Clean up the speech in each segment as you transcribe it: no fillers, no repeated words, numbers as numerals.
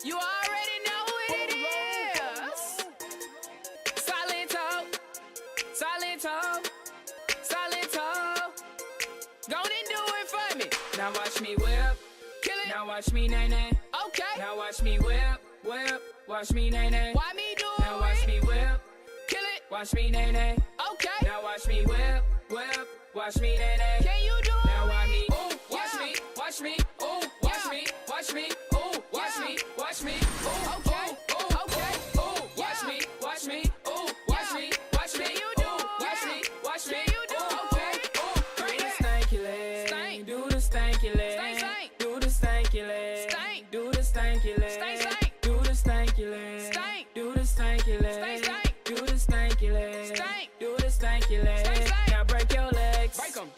You already know what it is. Silento, Silento, Silento. Go and do it for me. Now watch me whip, kill it. Now watch me nay nay. Okay. Now watch me whip, whip. Watch me nay nay. Why me do it? Now watch me whip, kill it. Watch me nay nay. Okay. Now watch me whip, whip. Watch me nay nay. Can you do it? Now watch me, ooh, watch me, watch me, ooh, watch me, watch me, ooh, watch me, watch me, ooh, okay, ooh, okay, ooh, watch me, watch me, ooh, watch me, watch me, you do, watch me, watch me, you do, okay, ooh, do the stanky leg, stank, do the stanky leg, stank, do the stanky leg, stank, do the stanky leg, stank, do the stanky leg, stank, do the stanky leg, stank, do the stanky leg, stank, do the stanky leg. Now break your legs, break 'em.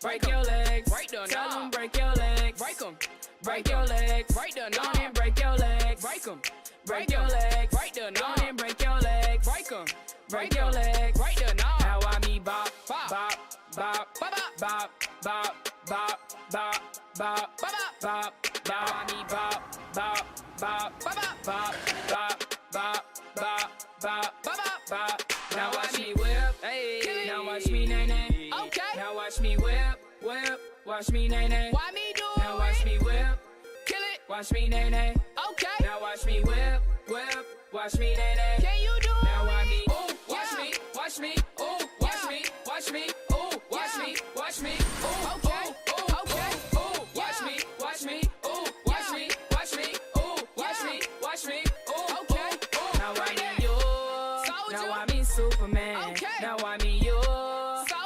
Break your legs, break the tell them break your legs, break 'em. Break your legs, break the knob and break your legs, break 'em. Break your legs, break the knob and break your legs, break 'em. Break your legs, break the knob. Now I me bop, bop, bop, bop, bop, bop, bop, bop, bop, bop, bop, bop. Now I me bop, bop, bop, bop, bop, bop, bop, bop, bop, bop, bop. Now watch me whip, hey. Now watch me nay nay. Okay. Now watch me whip, whip. Watch me nay nay. Why me do it? Now watch me whip, kill it. Watch me nay nay. Okay. Now watch me whip, whip. Watch me nay nay. Can you do it? Now watch me, ooh, watch me, watch me, ooh, watch me, watch me, ooh, watch me, watch me, ooh, okay, ooh, okay, ooh, watch me, watch me, ooh, watch me, watch me, ooh, watch me, watch me, ooh, okay, ooh. Now I need you. Now I mean Superman. Okay. Now I mean you.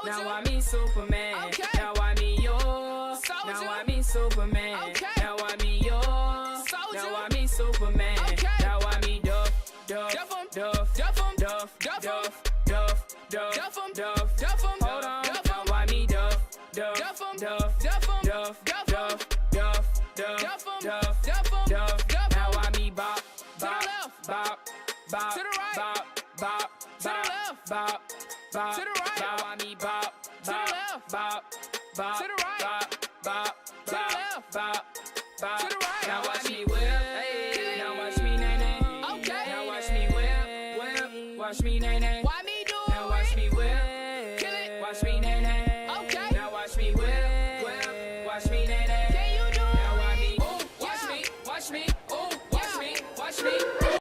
Now I mean Superman. Okay. Now I mean you. Now I mean Superman. Okay. Now I mean you. Now I mean Superman. Okay. Now I mean Duff, Duff, Duff, Duff, Duff, Duff, Duff, Duff, Duff, Duff, Duff. Hold on. Now I mean Duff, Duff, Duff, Duff, Duff, Duff, Duff, Duff, Duff, Duff. Now I mean Bop, Bop, Bop, Bop, to the right, Bop, Bop, to the left, Bop, Bop, to the right. Now I mean Bop, Bop, Bop, Bop, to the right, Bop, Bop, to the left, Bop, Bop, to the right. Now watch me whip, hey. Now watch me nay nay. Okay. Now watch me whip, whip. Watch me nay nay.